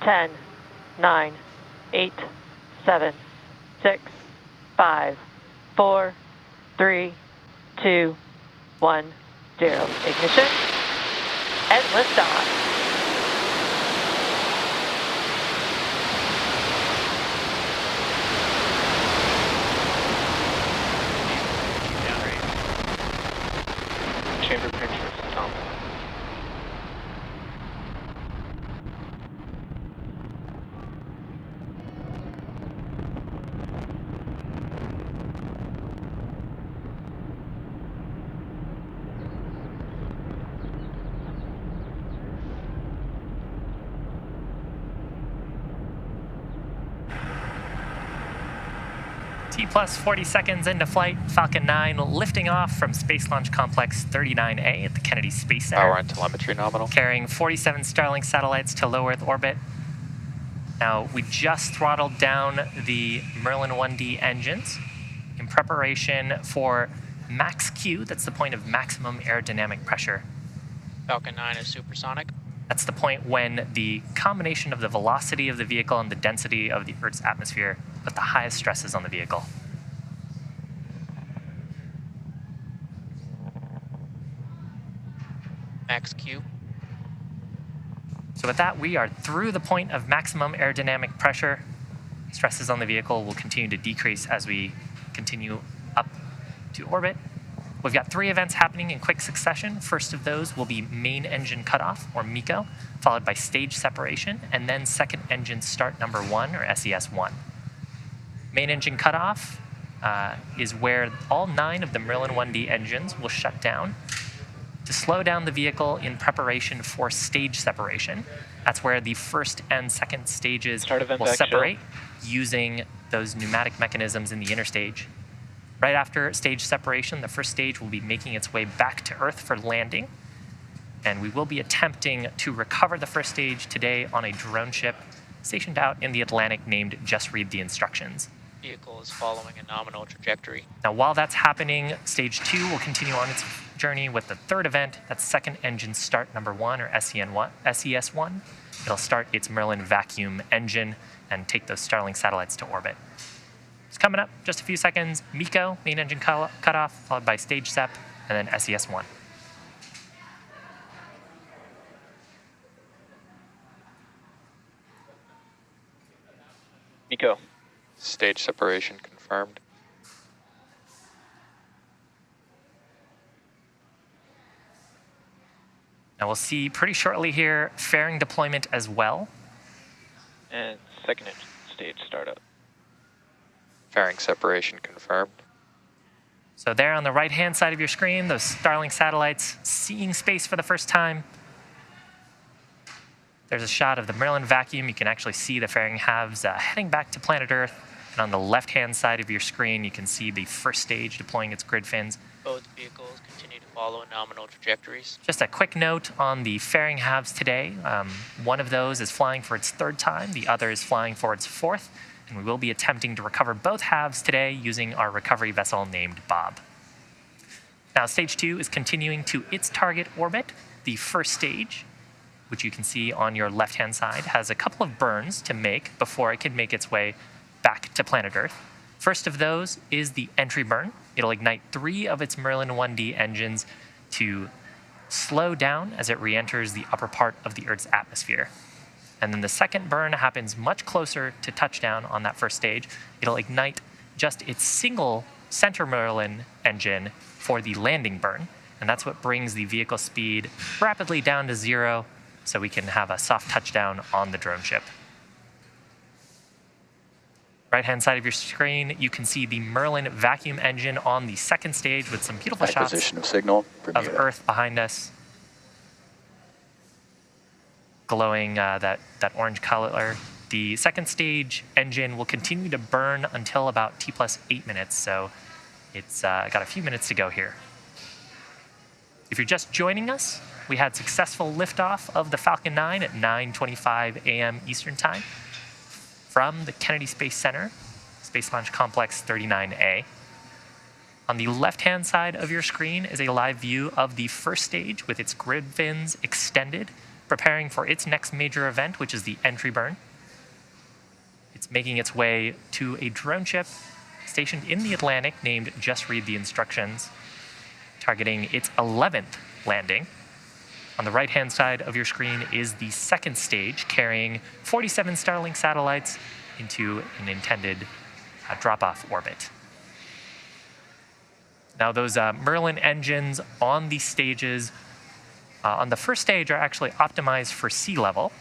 10, 9, 8, 7, 6, 5, 4, 3, 2, 1, 0. Ignition and liftoff. Chamber pictures, Tom. T plus 40 seconds into flight, Falcon 9 lifting off from Space Launch Complex 39A at the Kennedy Space Center. Power and telemetry nominal. Carrying 47 Starlink satellites to low Earth orbit. Now, we just throttled down the Merlin 1D engines in preparation for max Q. That's the point of maximum aerodynamic pressure. Falcon 9 is supersonic. That's the point when the combination of the velocity of the vehicle and the density of the Earth's atmosphere put the highest stresses on the vehicle. Max Q. So with that, we are through the point of maximum aerodynamic pressure. Stresses on the vehicle will continue to decrease as we continue up to orbit. We've got 3 events happening in quick succession. First of those will be main engine cutoff, or MECO, followed by stage separation, and then second engine start number 1, or SES1. Main engine cutoff is where all 9 of the Merlin 1D engines will shut down to slow down the vehicle in preparation for stage separation. That's where the first and second stages will separate using those pneumatic mechanisms in the interstage. Right after stage separation, the first stage will be making its way back to Earth for landing, and we will be attempting to recover the first stage today on a drone ship stationed out in the Atlantic named Just Read the Instructions. Vehicle is following a nominal trajectory. Now, while that's happening, stage 2 will continue on its journey with the third event. That's second engine start number 1, or SES1. It'll start its Merlin vacuum engine and take those Starlink satellites to orbit. It's coming up, just a few seconds. MECO, main engine cutoff, followed by stage sep, and then SES1. MECO. Stage separation confirmed. Now we'll see pretty shortly here fairing deployment as well. And second engine stage startup. Fairing separation confirmed. So there on the right-hand side of your screen, those Starlink satellites seeing space for the first time. There's a shot of the Merlin vacuum. You can actually see the fairing halves heading back to planet Earth. And on the left-hand side of your screen, you can see the first stage deploying its grid fins. Both vehicles continue to follow nominal trajectories. Just a quick note on the fairing halves today. One of those is flying for its 3rd time. The other is flying for its 4th. And we will be attempting to recover both halves today using our recovery vessel named Bob. Now, stage 2 is continuing to its target orbit. The first stage, which you can see on your left-hand side, has a couple of burns to make before it can make its way back to planet Earth. First of those is the entry burn. It'll ignite 3 of its Merlin 1D engines to slow down as it re-enters the upper part of the Earth's atmosphere. And then the second burn happens much closer to touchdown on that first stage. It'll ignite just its single center Merlin engine for the landing burn. And that's what brings the vehicle speed rapidly down to 0 so we can have a soft touchdown on the drone ship. Right-hand side of your screen, you can see the Merlin vacuum engine on the second stage with some beautiful shots of signal of Earth behind us. Glowing that orange color. The second stage engine will continue to burn until about T plus 8 minutes, so it's got a few minutes to go here. If you're just joining us, we had successful liftoff of the Falcon 9 at 9:25 a.m. Eastern Time from the Kennedy Space Center, Space Launch Complex 39A. On the left-hand side of your screen is a live view of the first stage with its grid fins extended preparing for its next major event, which is the entry burn. It's making its way to a drone ship stationed in the Atlantic named Just Read the Instructions, targeting its 11th landing. On the right-hand side of your screen is the second stage, carrying 47 Starlink satellites into an intended drop-off orbit. Now, those Merlin engines on the stages, on the first stage, are actually optimized for sea level.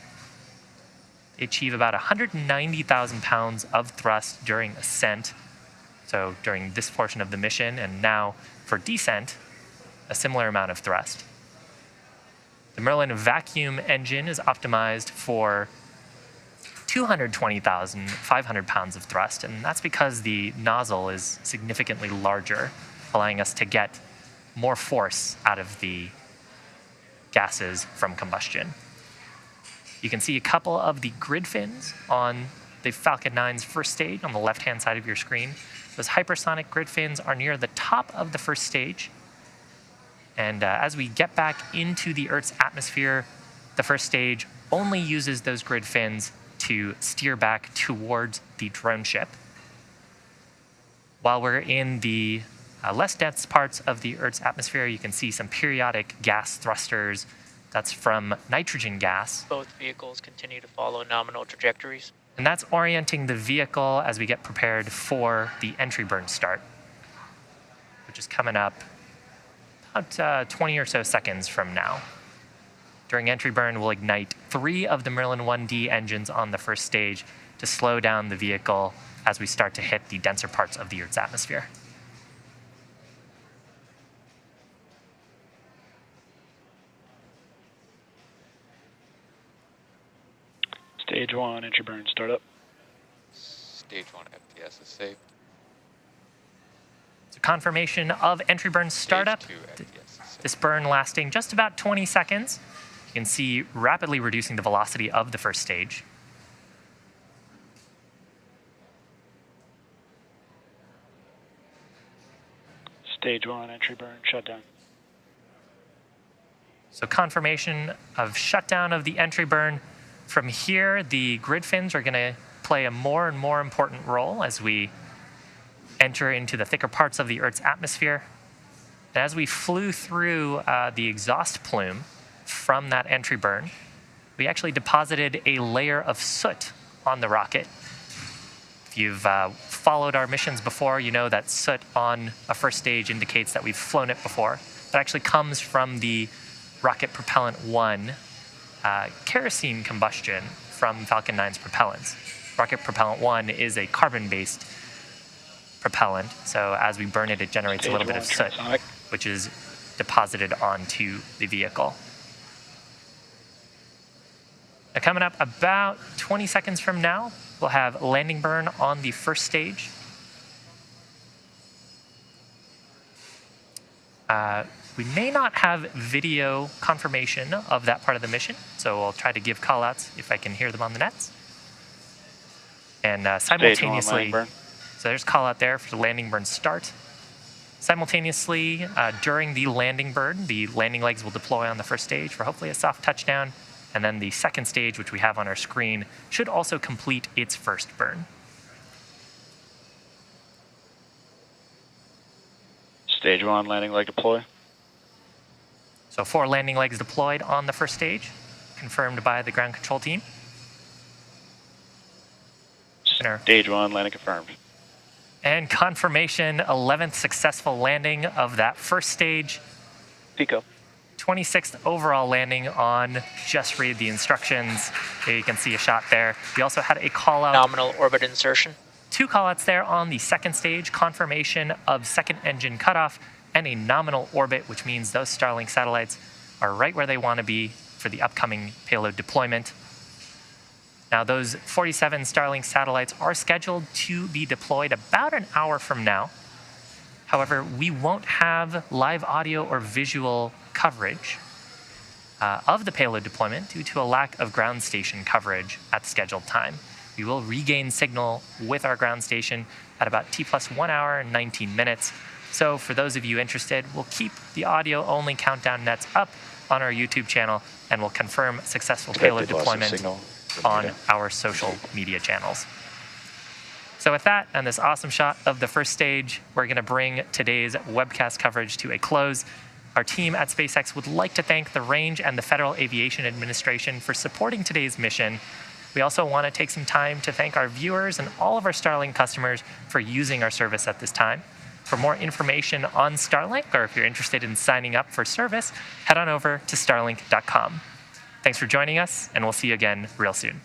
They achieve about 190,000 pounds of thrust during ascent, so during this portion of the mission, and now for descent, a similar amount of thrust. The Merlin vacuum engine is optimized for 220,500 pounds of thrust, and that's because the nozzle is significantly larger, allowing us to get more force out of the gases from combustion. You can see a couple of the grid fins on the Falcon 9's first stage on the left-hand side of your screen. Those hypersonic grid fins are near the top of the first stage. And as we get back into the Earth's atmosphere, the first stage only uses those grid fins to steer back towards the drone ship. While we're in the less dense parts of the Earth's atmosphere, you can see some periodic gas thrusters. That's from nitrogen gas. Both vehicles continue to follow nominal trajectories. And that's orienting the vehicle as we get prepared for the entry burn start, which is coming up about 20 or so seconds from now. During entry burn, we'll ignite 3 of the Merlin 1D engines on the first stage to slow down the vehicle as we start to hit the denser parts of the Earth's atmosphere. Stage 1, entry burn, startup. Stage 1 FTS is safe. So confirmation of entry burn startup. Stage 2 FTS is safe. This burn lasting just about 20 seconds. You can see rapidly reducing the velocity of the first stage. Stage 1, entry burn, shutdown. So confirmation of shutdown of the entry burn. From here, the grid fins are going to play a more and more important role as we enter into the thicker parts of the Earth's atmosphere. And as we flew through the exhaust plume from that entry burn, we actually deposited a layer of soot on the rocket. If you've followed our missions before, you know that soot on a first stage indicates that we've flown it before. That actually comes from the Rocket Propellant 1 kerosene combustion from Falcon 9's propellants. Rocket Propellant 1 is a carbon-based propellant, so as we burn it, it generates a little bit of soot, which is deposited onto the vehicle. Now, coming up about 20 seconds from now, we'll have landing burn on the first stage. We may not have video confirmation of that part of the mission, so I'll try to give callouts if I can hear them on the nets. And simultaneously, so there's callout there for the landing burn start. Simultaneously, during the landing burn, the landing legs will deploy on the first stage for hopefully a soft touchdown, and then the second stage, which we have on our screen, should also complete its first burn. Stage 1, landing leg deploy. So 4 landing legs deployed on the first stage, confirmed by the ground control team. Stage 1, landing confirmed. And confirmation, 11th successful landing of that first stage. Pico. 26th overall landing on Just Read the Instructions. There you can see a shot there. We also had a call out. Nominal orbit insertion. 2 callouts there on the second stage, confirmation of second engine cutoff, and a nominal orbit, which means those Starlink satellites are right where they want to be for the upcoming payload deployment. Now, those 47 Starlink satellites are scheduled to be deployed about an hour from now. However, we won't have live audio or visual coverage of the payload deployment due to a lack of ground station coverage at the scheduled time. We will regain signal with our ground station at about T+1 hour and 19 minutes. So for those of you interested, we'll keep the audio-only countdown nets up on our YouTube channel, and we'll confirm successful payload deployment on our social media channels. So with that and this awesome shot of the first stage, we're going to bring today's webcast coverage to a close. Our team at SpaceX would like to thank the Range and the Federal Aviation Administration for supporting today's mission. We also want to take some time to thank our viewers and all of our Starlink customers for using our service at this time. For more information on Starlink, or if you're interested in signing up for service, head on over to starlink.com. Thanks for joining us, and we'll see you again real soon.